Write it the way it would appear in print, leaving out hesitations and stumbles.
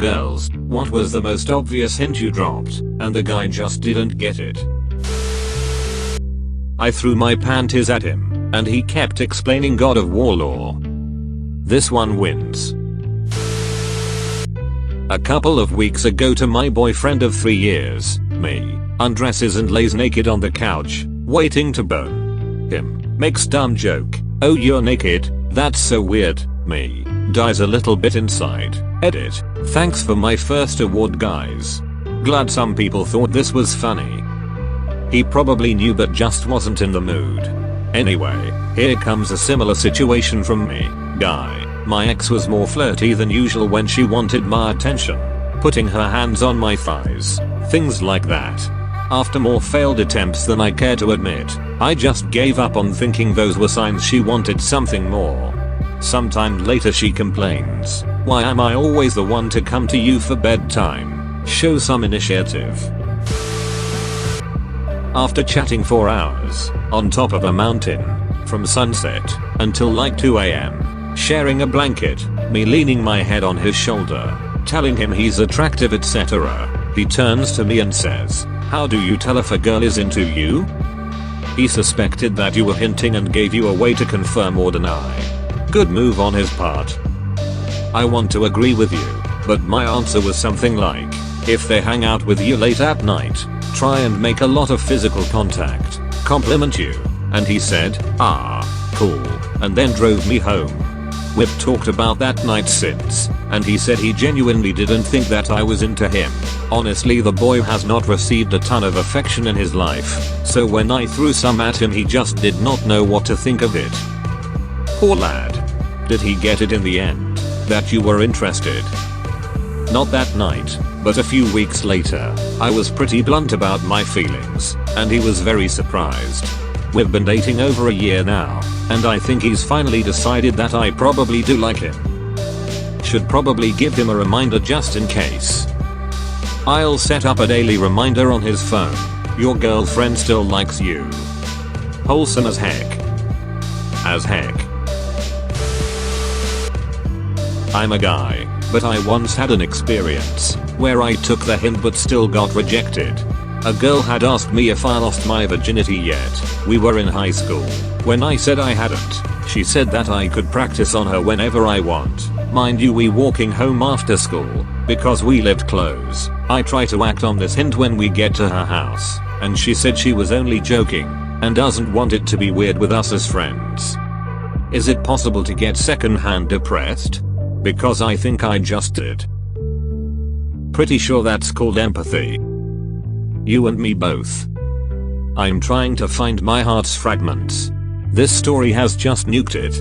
girls, what was the most obvious hint you dropped, and the guy just didn't get it? I threw my panties at him, and he kept explaining God of War lore. This one wins. A couple of weeks ago to my boyfriend of 3 years, me, undresses and lays naked on the couch, waiting to bone him, makes dumb joke, "Oh, you're naked, that's so weird," me, dies a little bit inside, edit, thanks for my first award guys. Glad some people thought this was funny. He probably knew but just wasn't in the mood. Anyway, here comes a similar situation from me, guy. My ex was more flirty than usual when she wanted my attention, putting her hands on my thighs, things like that. After more failed attempts than I care to admit, I just gave up on thinking those were signs she wanted something more. Sometime later she complains, "Why am I always the one to come to you for bedtime? Show some initiative." After chatting for hours, on top of a mountain, from sunset until like 2 AM, sharing a blanket, me leaning my head on his shoulder, telling him he's attractive etc., he turns to me and says, "How do you tell if a girl is into you?" He suspected that you were hinting and gave you a way to confirm or deny. Good move on his part. I want to agree with you, but my answer was something like, if they hang out with you late at night, try and make a lot of physical contact, compliment you, and he said, "Ah, cool," and then drove me home. We've talked about that night since, and he said he genuinely didn't think that I was into him. Honestly, the boy has not received a ton of affection in his life, so when I threw some at him he just did not know what to think of it. Poor lad. Did he get it in the end, that you were interested? Not that night, but a few weeks later, I was pretty blunt about my feelings, and he was very surprised. We've been dating over a year now, and I think he's finally decided that I probably do like him. Should probably give him a reminder just in case. I'll set up a daily reminder on his phone. Your girlfriend still likes you. Wholesome as heck. As heck. I'm a guy, but I once had an experience where I took the hint but still got rejected. A girl had asked me if I lost my virginity yet. We were in high school. When I said I hadn't, she said that I could practice on her whenever I want. Mind you, we walking home after school, because we lived close. I try to act on this hint when we get to her house, and she said she was only joking, and doesn't want it to be weird with us as friends. Is it possible to get secondhand depressed? Because I think I just did. Pretty sure that's called empathy. You and me both. I'm trying to find my heart's fragments. This story has just nuked it.